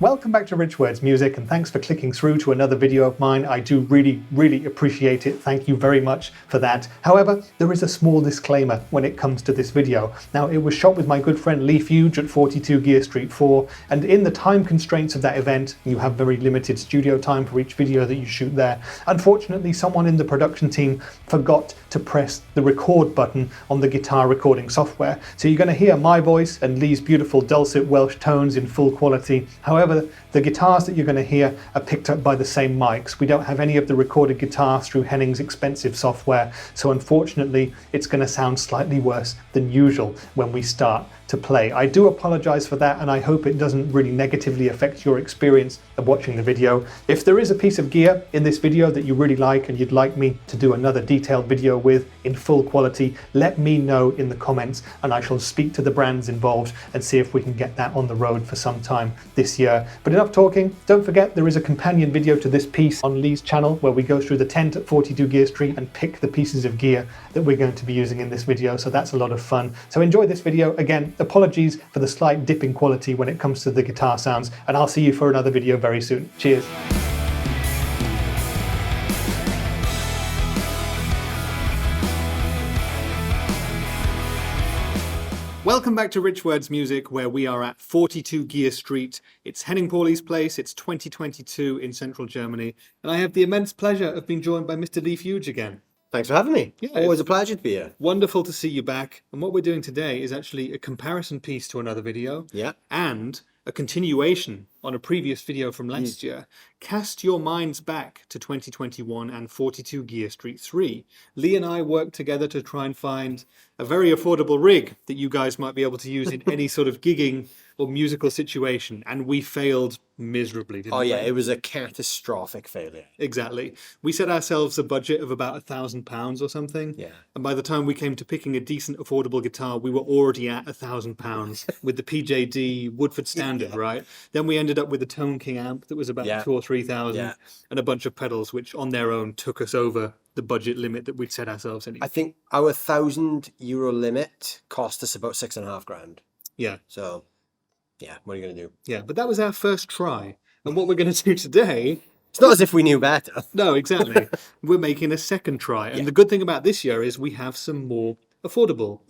Welcome back to Rich Words Music, and thanks for clicking through to another video of mine. I do really appreciate it. Thank you very much for that. However, there is a small disclaimer when it comes to this video. Now, it was shot with my good friend Leigh Fuge at 42 Gear Street 4, and in the time constraints of that event, you have very limited studio time for each video that you shoot there. Unfortunately, someone in the production team forgot to press the record button on the guitar recording software. So you're going to hear my voice and Leigh's beautiful dulcet Welsh tones in full quality. However, the guitars that you're going to hear are picked up by the same mics. We don't have any of the recorded guitars through Henning's expensive software, so unfortunately it's going to sound slightly worse than usual when we start to play. I do apologize for that, and I hope it doesn't really negatively affect your experience of watching the video. If there is a piece of gear in this video that you really like and you'd like me to do another detailed video with in full quality, let me know in the comments and I shall speak to the brands involved and see if we can get that on the road for some time this year. But enough talking. Don't forget, there is a companion video to this piece on Leigh's channel where we go through the tent at 42 Gear Street and pick the pieces of gear that we're going to be using in this video, so that's a lot of fun. So enjoy this video. Again, apologies for the slight dip in quality when it comes to the guitar sounds, and I'll see you for another video very soon. Cheers. Welcome back to Rich Words Music, where we are at 42 Gear Street. It's Henning Pauly's place. It's 2022 in central Germany, and I have the immense pleasure of being joined by Mr. Leigh Fuge again. Thanks for having me. Yeah, always a pleasure to be here. Wonderful to see you back. And what we're doing today is actually a comparison piece to another video. Yeah. And a continuation on a previous video from last year. Cast your minds back to 2021 and 42 Gear Street 3. Leigh and I worked together to try and find a very affordable rig that you guys might be able to use in any sort of gigging or musical situation, and we failed miserably, didn't we? Oh yeah, it was a catastrophic failure. Exactly. We set ourselves a budget of about £1,000 or something. Yeah. And by the time we came to picking a decent, affordable guitar, we were already at £1,000 with the PJD Woodford Standard, right? Then we ended up with a Tone King amp that was about 2,000 or 3,000, and a bunch of pedals, which on their own took us over the budget limit that we'd set ourselves anyway. I think our €1,000 limit cost us about £6,500. Yeah. So, yeah, what are you going to do? Yeah, but that was our first try. And what we're going to do today... It's not as if we knew better. No, exactly. We're making a second try. And the good thing about this year is we have some more affordable,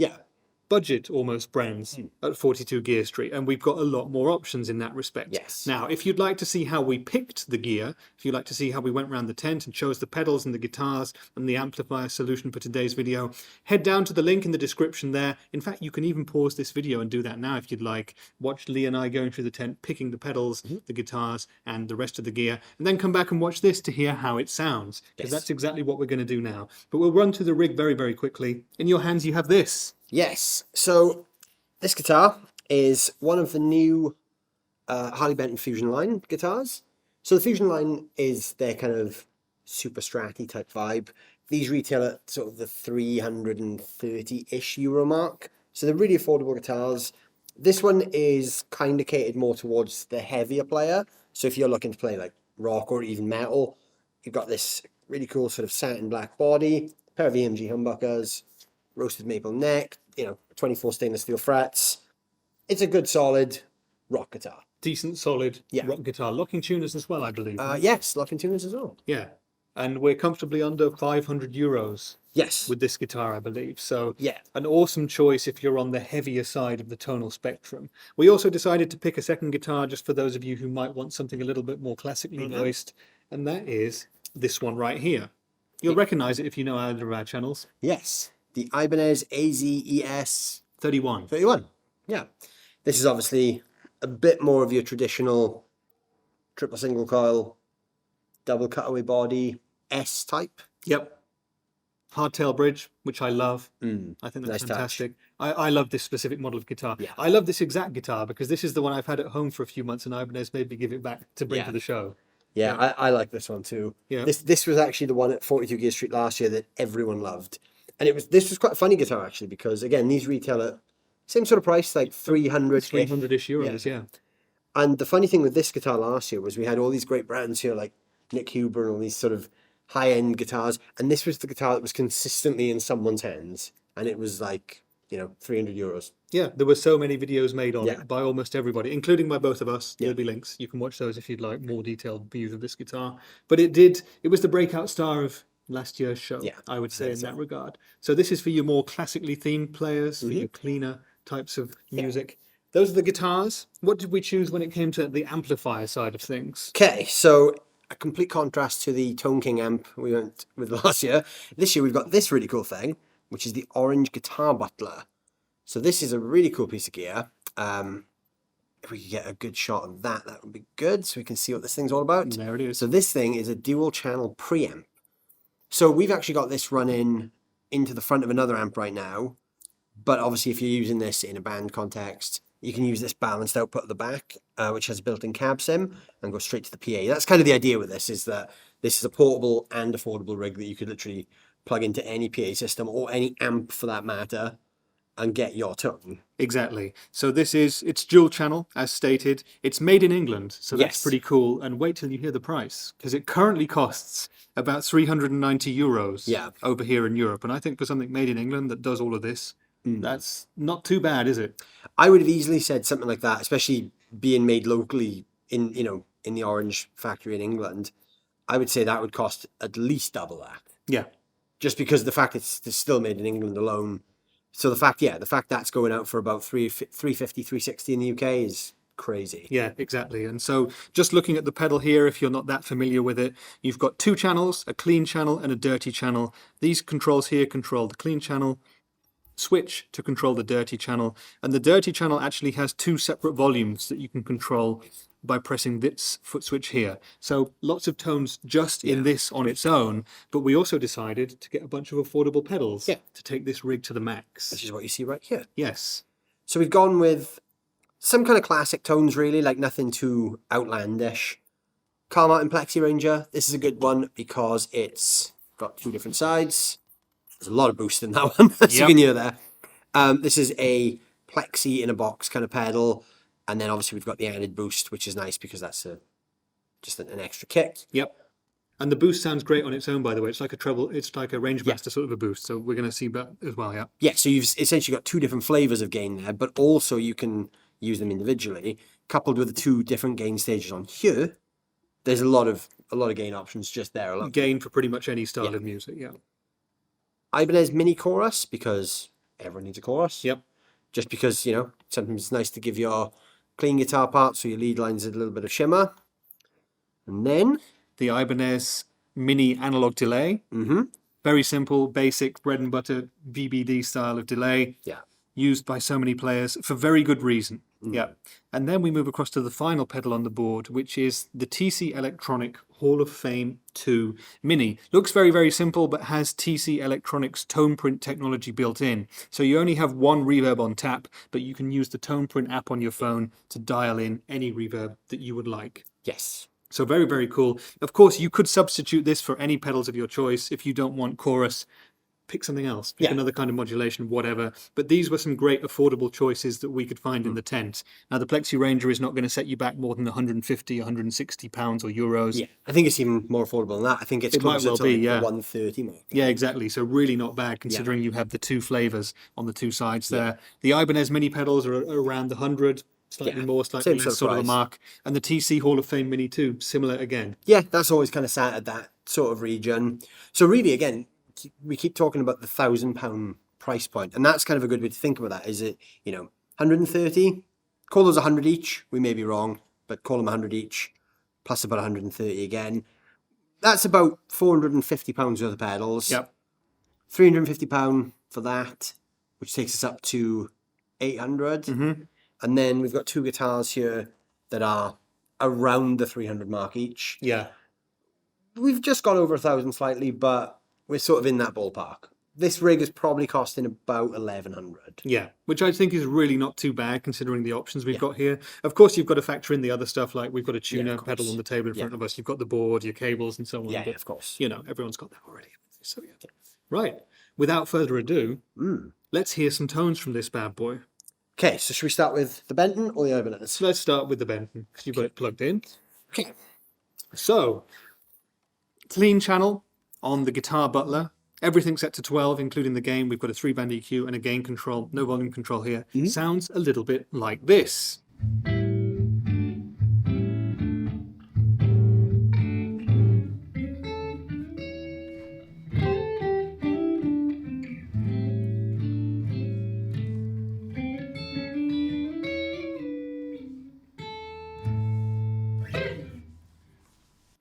budget almost brands at 42 Gear Street. And we've got a lot more options in that respect. Yes. Now, if you'd like to see how we picked the gear, if you'd like to see how we went around the tent and chose the pedals and the guitars and the amplifier solution for today's video, head down to the link in the description there. In fact, you can even pause this video and do that now if you'd like. Watch Leigh and I going through the tent, picking the pedals, the guitars, and the rest of the gear, and then come back and watch this to hear how it sounds, because that's exactly what we're going to do now. But we'll run through the rig very quickly. In your hands, you have this. Yes. So, this guitar is one of the new Harley Benton Fusion line guitars. So the Fusion line is their kind of super stratty type vibe. These retail at sort of the €330-ish mark. So they're really affordable guitars. This one is kind of catered more towards the heavier player. So if you're looking to play like rock or even metal, you've got this really cool sort of satin black body, a pair of EMG humbuckers, roasted maple neck, 24 stainless steel frets. It's a good solid rock guitar. Decent, solid rock guitar. Locking tuners as well, I believe. Yes, locking tuners as well. Yeah. And we're comfortably under €500 yes, with this guitar, I believe. So yeah, an awesome choice if you're on the heavier side of the tonal spectrum. We also decided to pick a second guitar just for those of you who might want something a little bit more classically voiced. And that is this one right here. You'll recognize it if you know either of our channels. Yes. The Ibanez AZES31. Yeah. This is obviously a bit more of your traditional triple single coil, double cutaway body, S type. Yep. Hardtail bridge, which I love. I think that's fantastic. I love this specific model of guitar. Yeah. I love this exact guitar because this is the one I've had at home for a few months and Ibanez made me give it back to bring to the show. Yeah, I like this one too. Yeah. This was actually the one at 42 Gear Street last year that everyone loved. And this was quite a funny guitar actually, because again, these retail at same sort of price, like 300-ish euros, yeah. And the funny thing with this guitar last year was we had all these great brands here, like Nick Huber and all these sort of high-end guitars, and this was the guitar that was consistently in someone's hands, and it was like €300. Yeah, there were so many videos made on Yeah. it by almost everybody, including by both of us. Yeah. There'll be links. You can watch those if you'd like more detailed views of this guitar. But it was the breakout star of last year's show, Yeah, I would say, in so. that regard. So this is for your more classically themed players, for your cleaner types of music. Those are the guitars. What did we choose when it came to the amplifier side of things? Okay, so a complete contrast to the Tone King amp we went with last year. This year we've got this really cool thing, which is the orange guitar Butler. So this is a really cool piece of gear. If we could get a good shot of that, that would be good, so we can see what this thing's all about. There it is. So this thing is a dual channel preamp. So we've actually got this running into the front of another amp right now, but obviously if you're using this in a band context, you can use this balanced output at the back, which has a built-in cab sim, and go straight to the PA. That's kind of the idea with this, is that this is a portable and affordable rig that you could literally plug into any PA system, or any amp for that matter, and get your tone. Exactly. So it's dual channel, as stated. It's made in England, so that's Yes. pretty cool. And wait till you hear the price, because it currently costs about €390 Yeah. over here in Europe. And I think for something made in England that does all of this, that's not too bad, is it? I would have easily said something like that, especially being made locally in the Orange factory in England. I would say that would cost at least double that, Yeah. just because the fact it's still made in England alone. So the fact that's going out for about 350, 360 in the UK is crazy. Yeah, exactly. And so just looking at the pedal here, if you're not that familiar with it, you've got two channels, a clean channel and a dirty channel. These controls here control the clean channel, switch to control the dirty channel, and the dirty channel actually has two separate volumes that you can control by pressing this foot switch here. So lots of tones just in this on its own, but we also decided to get a bunch of affordable pedals to take this rig to the max. Which is what you see right here. Yes. So we've gone with some kind of classic tones, really, like nothing too outlandish. Carl Martin Plexi Ranger. This is a good one because it's got two different sides. There's a lot of boost in that one, as you can hear there. This is a Plexi in a box kind of pedal. And then obviously we've got the added boost, which is nice because that's just an extra kick. Yep. And the boost sounds great on its own, by the way. It's like a treble, it's like a Rangemaster sort of a boost. So we're going to see that as well, yeah. Yeah, so you've essentially got two different flavors of gain there, but also you can use them individually. Coupled with the two different gain stages on here, there's a lot of gain options just there alone. Gain for pretty much any style of music, yeah. Ibanez mini chorus, because everyone needs a chorus. Yep. Just because, sometimes it's nice to give your clean guitar part so your lead lines a little bit of shimmer. And then the Ibanez mini analog delay. Very simple, basic, bread and butter VBD style of delay. Yeah. Used by so many players for very good reason. Yeah. And then we move across to the final pedal on the board, which is the TC Electronic Hall of Fame 2 Mini. Looks very, very simple, but has TC Electronic's tone print technology built in. So you only have one reverb on tap, but you can use the tone print app on your phone to dial in any reverb that you would like. Yes. So very, very cool. Of course, you could substitute this for any pedals of your choice. If you don't want chorus, pick something else, pick another kind of modulation, whatever. But these were some great affordable choices that we could find in the tent. Now, the Plexi Ranger is not going to set you back more than 150, 160 pounds or euros. Yeah, I think it's even more affordable than that. I think it's closer to like the 130 mark. Yeah, exactly. So really not bad considering you have the two flavors on the two sides there. The Ibanez mini pedals are around the 100, slightly more, slightly less sort of a mark. And the TC Hall of Fame Mini 2, similar again. Yeah, that's always kind of sat at that sort of region. So really, again, we keep talking about the £1,000 price point, and that's kind of a good way to think about that. Is it 130? Call those 100 each. We may be wrong, but call them 100 each, plus about 130 again. That's about £450 worth of pedals. Yep. £350 for that, which takes us up to 800. And then we've got two guitars here that are around the 300 mark each. Yeah. We've just gone over 1,000 slightly, but we're sort of in that ballpark. This rig is probably costing about 1,100. Yeah, which I think is really not too bad considering the options we've got here. Of course, you've got to factor in the other stuff, like we've got a tuner pedal on the table in front of us. You've got the board, your cables and so on. Yeah, but, of course. Everyone's got that already. So yeah. Right. Without further ado, let's hear some tones from this bad boy. Okay, so should we start with the Benton or the Ibanez? So let's start with the Benton, because you've got it plugged in. Okay. So, clean channel on the guitar Butler. Everything set to 12, including the gain. We've got a 3-band EQ and a gain control, no volume control here. Sounds a little bit like this.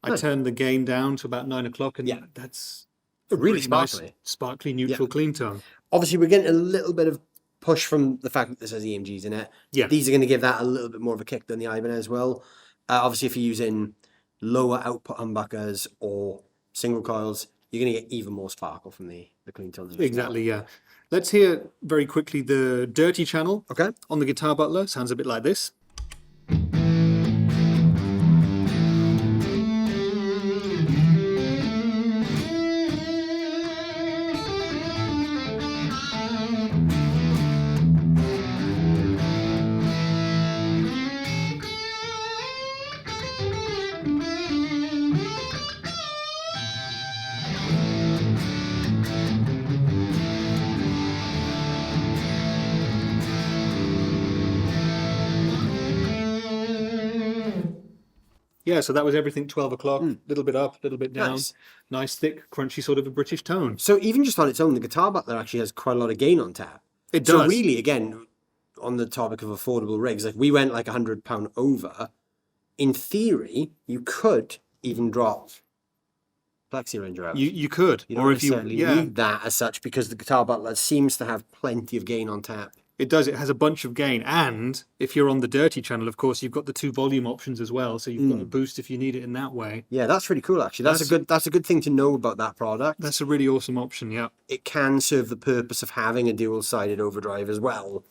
I turned the gain down to about 9 o'clock, and that's a really nice, sparkly, neutral clean tone. Obviously, we're getting a little bit of push from the fact that this has EMGs in it. Yeah. These are going to give that a little bit more of a kick than the Ibanez will. Obviously, if you're using lower output humbuckers or single coils, you're going to get even more sparkle from the clean tones. Exactly, yeah. Let's hear very quickly the dirty channel. Okay. On the guitar Butler, sounds a bit like this. Yeah, so that was everything 12 o'clock, a little bit up, a little bit down. Nice, thick, crunchy sort of a British tone. So even just on its own, the guitar Butler actually has quite a lot of gain on tap. It does. So really, again, on the topic of affordable rigs, like we went like £100 over. In theory, you could even drop Plexi Ranger out. You could. You don't necessarily need that as such, because the guitar Butler seems to have plenty of gain on tap. It does. It has a bunch of gain, and if you're on the dirty channel, of course, you've got the 2 volume options as well. So you've got a boost if you need it in that way. Yeah, that's really cool. Actually, that's a good thing to know about that product. That's a really awesome option. Yeah, it can serve the purpose of having a dual-sided overdrive as well.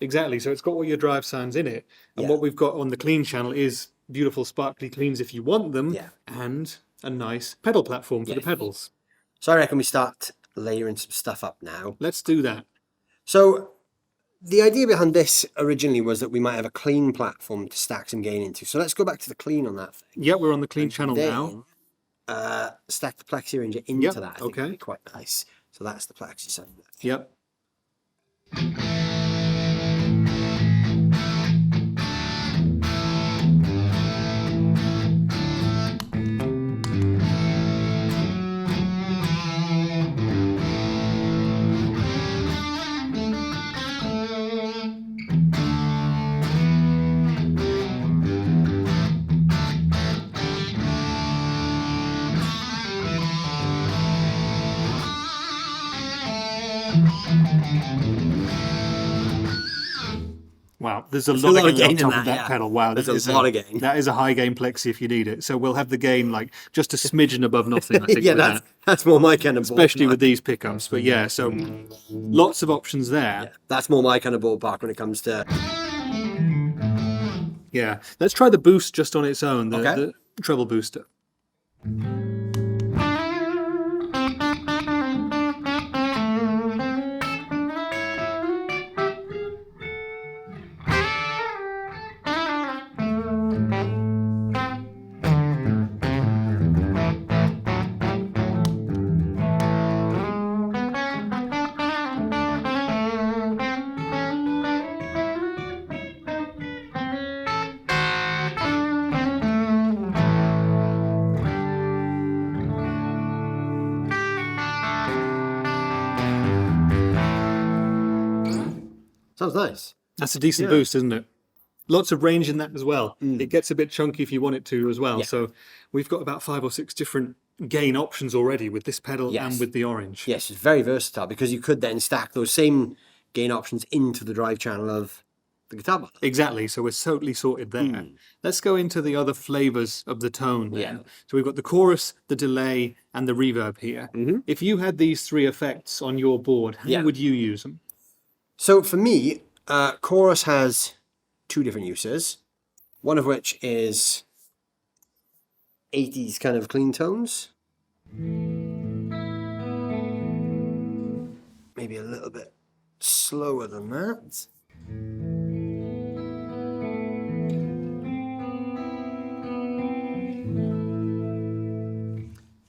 Exactly. So it's got all your drive sounds in it, and what we've got on the clean channel is beautiful sparkly cleans if you want them, and a nice pedal platform for the pedals. So I reckon we start layering some stuff up now. Let's do that. So the idea behind this originally was that we might have a clean platform to stack some gain into. So let's go back to the clean on that thing. Yeah, we're on the clean channel now. Stack the Plexi Ranger into that. I think okay. would be quite nice. So that's the Plexi side. Yep. Wow, there's a lot of gain on top of that pedal. Wow, there's a lot of gain. That is a high gain Plexi if you need it. So we'll have the gain like just a smidgen above nothing, I think. Yeah, that's more my kind of ballpark. Especially with these pickups. But yeah, so lots of options there. Yeah, that's more my kind of ballpark when it comes to... Yeah, let's try the boost just on its own, the treble booster. Sounds nice. That's a decent boost, isn't it? Lots of range in that as well. It gets a bit chunky if you want it to as well. So we've got about 5 or 6 different gain options already with this pedal and with the orange. Yes, it's very versatile because you could then stack those same gain options into the drive channel of the guitar Butler. Exactly, so we're totally sorted there. Let's go into the other flavors of the tone then. So we've got the chorus, the delay, and the reverb here. If you had these 3 effects on your board, how would you use them? So for me, chorus has 2 different uses, one of which is 80s kind of clean tones. Maybe a little bit slower than that.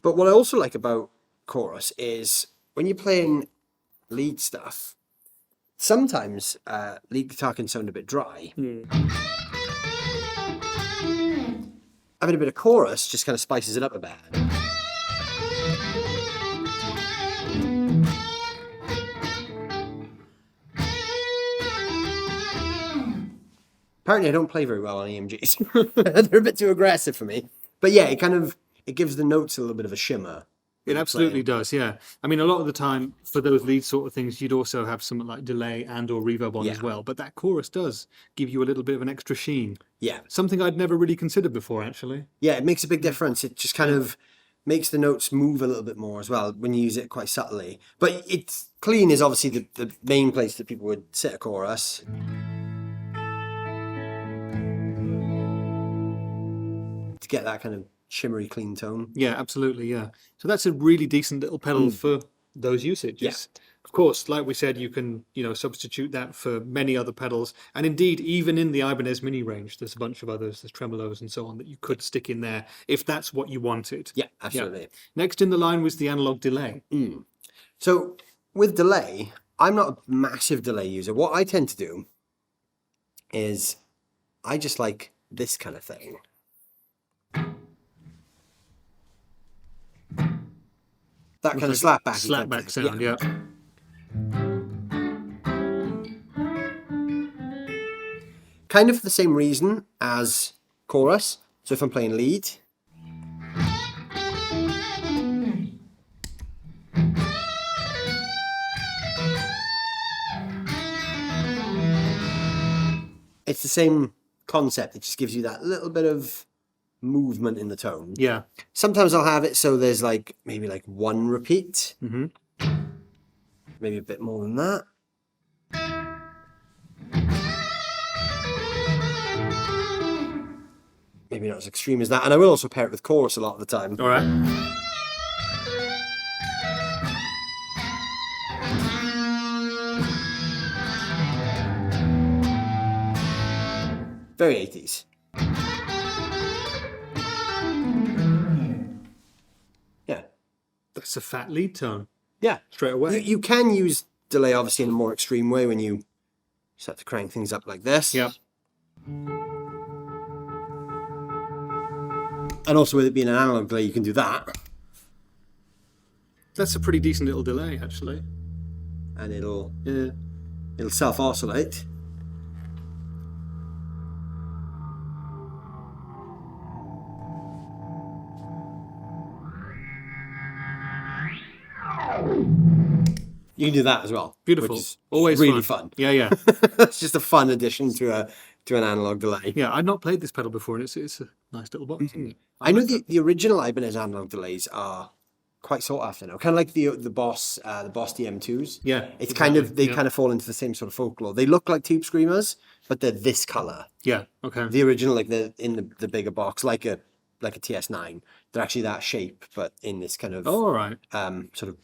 But what I also like about chorus is when you're playing lead stuff, sometimes lead guitar can sound a bit dry. Having a bit of chorus just kind of spices it up a bit. Apparently I don't play very well on EMGs. They're a bit too aggressive for me. But yeah, it gives the notes a little bit of a shimmer. It absolutely does, yeah. I mean, a lot of the time, for those lead sort of things, you'd also have something like delay and or reverb on as well. But that chorus does give you a little bit of an extra sheen. Yeah. Something I'd never really considered before, actually. Yeah, it makes a big difference. It just kind of makes the notes move a little bit more as well when you use it quite subtly. But it's clean is obviously the main place that people would set a chorus. To get that kind of shimmery, clean tone. Yeah, absolutely, yeah. So that's a really decent little pedal for those usages. Yeah. Of course, like we said, you can, substitute that for many other pedals. And indeed, even in the Ibanez Mini range, there's a bunch of others, there's tremolos and so on that you could stick in there if that's what you wanted. Yeah, absolutely. Yeah. Next in the line was the analog delay. So with delay, I'm not a massive delay user. What I tend to do is I just like this kind of thing. That kind of slapback sound, yeah. Kind of for the same reason as chorus. So if I'm playing lead, it's the same concept. It just gives you that little bit of movement in the tone. Yeah. Sometimes I'll have it so there's maybe one repeat. Maybe a bit more than that. Maybe not as extreme as that. And I will also pair it with chorus a lot of the time. All right. Very 80s. Yeah. That's a fat lead tone. Yeah. Straight away. You can use delay, obviously, in a more extreme way when you start to crank things up like this. Yeah. And also with it being an analog delay, you can do that. That's a pretty decent little delay, actually. And it'll self-oscillate. You can do that as well. Beautiful. Always really fun. Yeah, yeah. It's just a fun addition to an analog delay. Yeah, I've not played this pedal before, and it's a nice little box. Isn't it? I know the original Ibanez analog delays are quite sought after now. Kind of like the Boss DM2s. Yeah, it's kind of fall into the same sort of folklore. They look like tube screamers, but they're this color. Yeah. Okay. The original, in the bigger box, like a TS9. They're actually that shape, but in this kind of all right. Sort of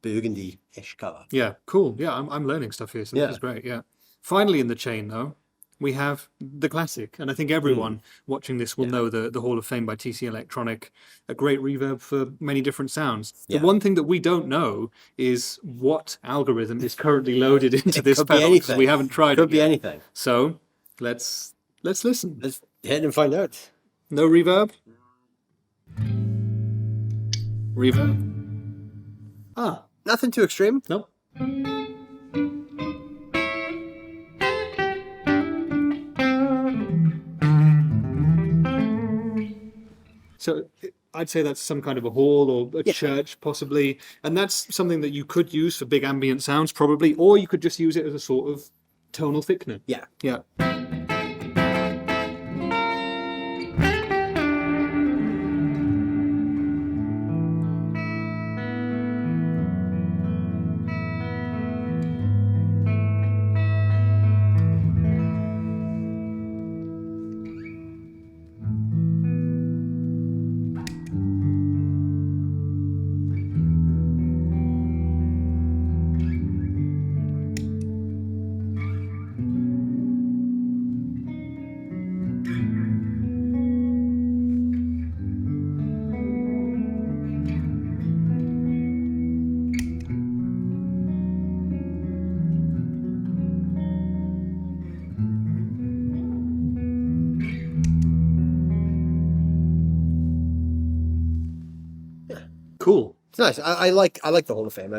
burgundy-ish color. Yeah, cool. Yeah, I'm learning stuff here, so this is great. Yeah. Finally, in the chain though, we have the classic, and I think everyone watching this will know the Hall of Fame by TC Electronic, a great reverb for many different sounds. The one thing that we don't know is what algorithm is currently loaded into this pedal, because we haven't tried it. Could be anything. So let's listen. Let's head and find out. No reverb? Reverb? Ah. Nothing too extreme. Nope. So I'd say that's some kind of a hall or a church, possibly. And that's something that you could use for big ambient sounds, probably. Or you could just use it as a sort of tonal thickener. Yeah. Yeah. Cool. It's nice. I like the Hall of Fame.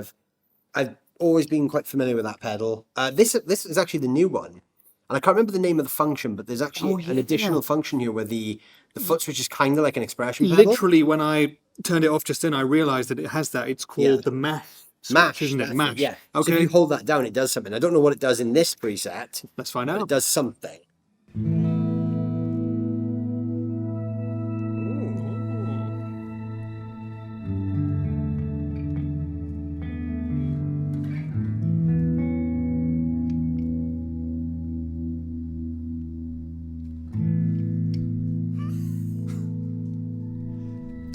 I've always been quite familiar with that pedal. This is actually the new one, and I can't remember the name of the function, but there's actually an additional function here where the foot switch is kind of like an expression pedal. Literally, when I turned it off just then, I realised that it has that. It's called the mash switch, isn't it? Mash. Yeah. Okay. So if you hold that down, it does something. I don't know what it does in this preset. Let's find But out. it does something.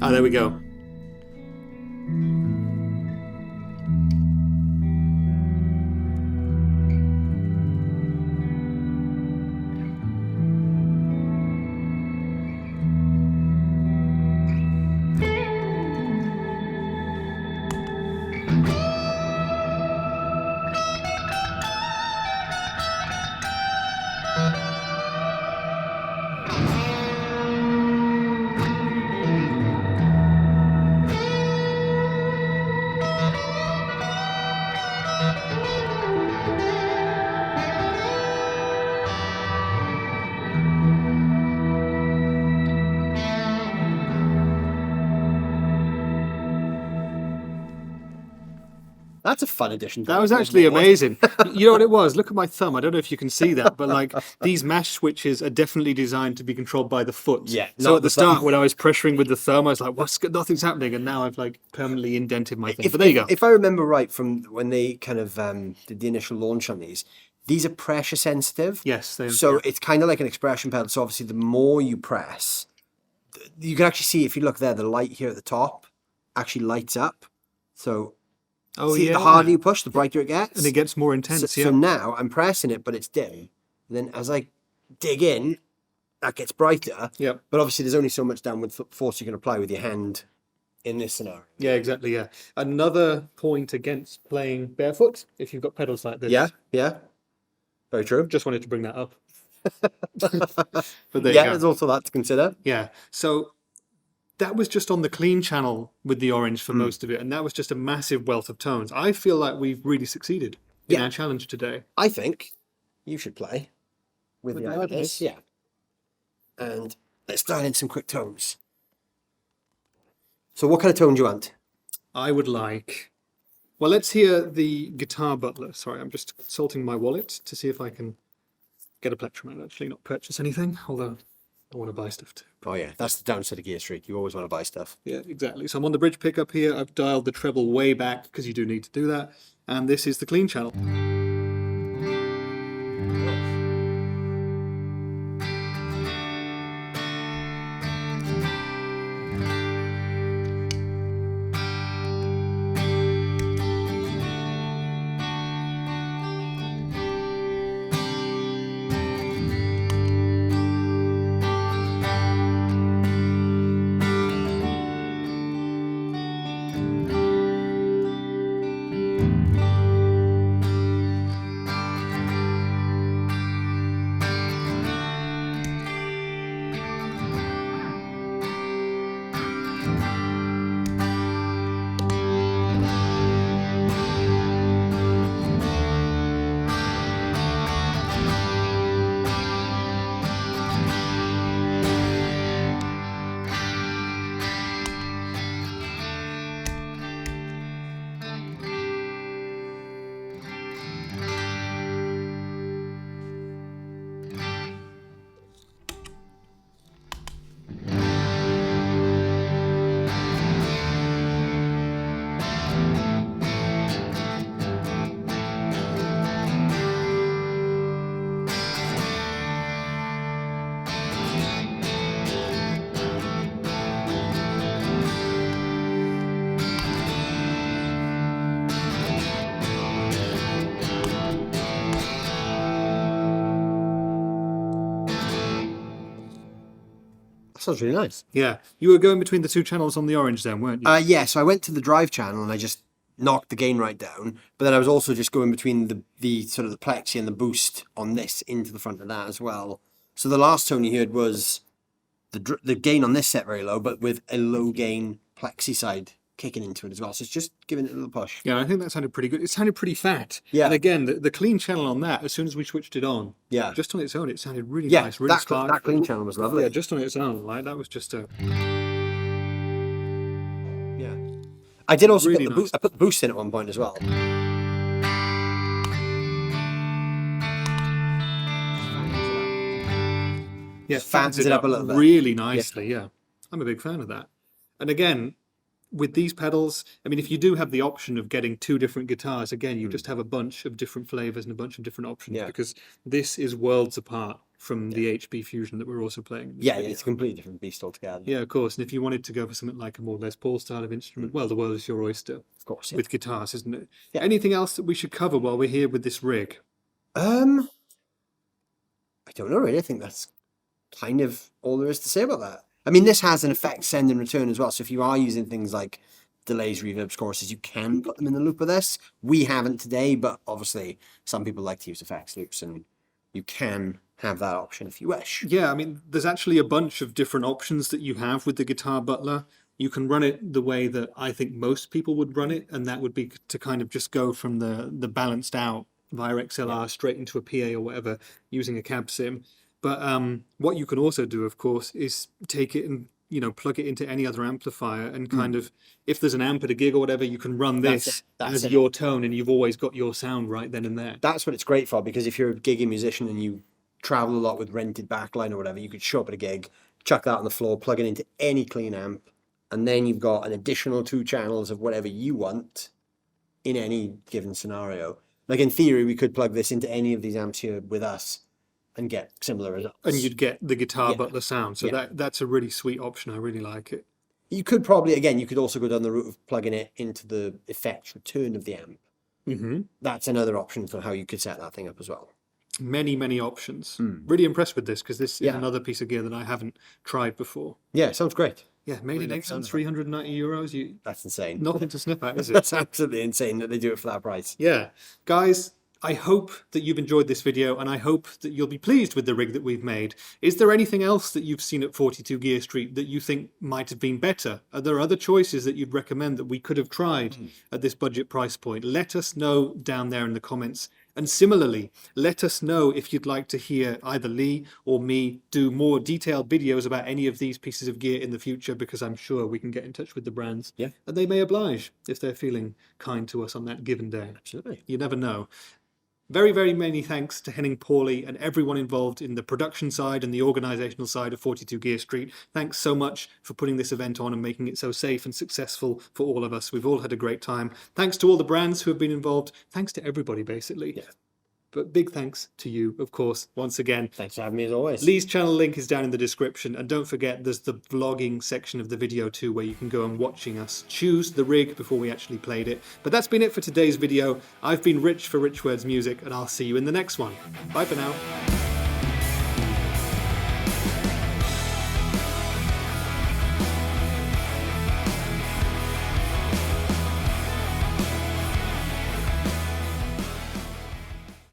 Ah, there we go. That's a fun addition. That was actually amazing. You know what it was? Look at my thumb. I don't know if you can see that, but like these mash switches are definitely designed to be controlled by the foot. Yeah. So at the start, when I was pressuring with the thumb, I was like, nothing's happening. And now I've like permanently indented my thing. But there you go. If I remember right from when they kind of did the initial launch on these are pressure sensitive. Yes. So it's kind of like an expression pedal. So obviously the more you press, you can actually see, if you look there, the light here at the top actually lights up. So see, the harder you push, the brighter it gets. And it gets more intense, So now I'm pressing it, but it's dim. And then as I dig in, that gets brighter. Yep. But obviously there's only so much downward force you can apply with your hand in this scenario. Yeah, exactly, yeah. Another point against playing barefoot, if you've got pedals like this. Yeah. Very true. Just wanted to bring that up. But there you go. There's also that to consider. Yeah. So that was just on the clean channel with the orange for most of it, and that was just a massive wealth of tones. I feel like we've really succeeded in our challenge today. I think you should play with the Ibanez. Ibanez. Yeah. And let's dial in some quick tones. So what kind of tone do you want? I would like... Well, let's hear the guitar Butler. Sorry, I'm just consulting my wallet to see if I can get a plectrum and actually not purchase anything, although I want to buy stuff too. Oh yeah, that's the downside of Gear Street. You always want to buy stuff. Yeah, exactly. So I'm on the bridge pickup here. I've dialed the treble way back because you do need to do that. And this is the clean channel. Sounds really nice. Yeah. You were going between the two channels on the orange then, weren't you? Yeah, so I went to the drive channel and I just knocked the gain right down. But then I was also just going between the sort of the plexi and the boost on this into the front of that as well. So the last tone you heard was the gain on this set very low, but with a low gain plexi side kicking into it as well. So it's just giving it a little push. Yeah, I think that sounded pretty good. It sounded pretty fat. Yeah. And again, the clean channel on that, as soon as we switched it on, Yeah. just on its own, it sounded really Yeah, nice, really sparkly. that clean channel was lovely. Yeah, just on its own, like that was just a... Yeah. I did also Really put the boost, I put the boost in at one point as well. Yeah, Fans it up a little bit. really nicely, yeah. I'm a big fan of that. And again, with these pedals, I mean, if you do have the option of getting 2 different guitars, again, you just have a bunch of different flavors and a bunch of different options, because this is worlds apart from the HP Fusion that we're also playing in this video. It's a completely different beast altogether. Yeah, of course. And if you wanted to go for something like a more Les Paul style of instrument, well, the world is your oyster. Of course, with guitars, isn't it? Yeah. Anything else that we should cover while we're here with this rig? I don't know really. I think that's kind of all there is to say about that. I mean, this has an effect send and return as well. So if you are using things like delays, reverbs, choruses, you can put them in the loop with this. We haven't today, but obviously some people like to use effects loops, and you can have that option if you wish. Yeah, I mean, there's actually a bunch of different options that you have with the Guitar Butler. You can run it the way that I think most people would run it, and that would be to kind of just go from the balanced out via XLR straight into a PA or whatever using a cab sim. But what you can also do, of course, is take it and plug it into any other amplifier and kind of, if there's an amp at a gig or whatever, you can run this as your tone, and you've always got your sound right then and there. That's what it's great for, because if you're a gigging musician and you travel a lot with rented backline or whatever, you could show up at a gig, chuck that on the floor, plug it into any clean amp, and then you've got an additional 2 channels of whatever you want in any given scenario. Like in theory, we could plug this into any of these amps here with us and get similar results. And you'd get the Guitar Butler sound. So that's a really sweet option. I really like it. You could probably, again, you could also go down the route of plugging it into the effects return of the amp. Mm-hmm. That's another option for how you could set that thing up as well. Many, many options. Really impressed with this, because this is another piece of gear that I haven't tried before. Yeah, sounds great. Yeah, made in England, €390. That's insane. Nothing to sniff at, is it? That's absolutely insane that they do it for that price. Yeah. Guys, I hope that you've enjoyed this video, and I hope that you'll be pleased with the rig that we've made. Is there anything else that you've seen at 42 Gear Street that you think might have been better? Are there other choices that you'd recommend that we could have tried at this budget price point? Let us know down there in the comments. And similarly, let us know if you'd like to hear either Leigh or me do more detailed videos about any of these pieces of gear in the future, because I'm sure we can get in touch with the brands. Yeah. And they may oblige if they're feeling kind to us on that given day. Absolutely. You never know. Very, very many thanks to Henning Pauly and everyone involved in the production side and the organisational side of 42 Gear Street. Thanks so much for putting this event on and making it so safe and successful for all of us. We've all had a great time. Thanks to all the brands who have been involved. Thanks to everybody, basically. Yeah. But big thanks to you, of course, once again. Thanks for having me as always. Leigh's channel link is down in the description. And don't forget, there's the vlogging section of the video too, where you can go and watching us choose the rig before we actually played it. But that's been it for today's video. I've been Rich for Rich Words Music, and I'll see you in the next one. Bye for now.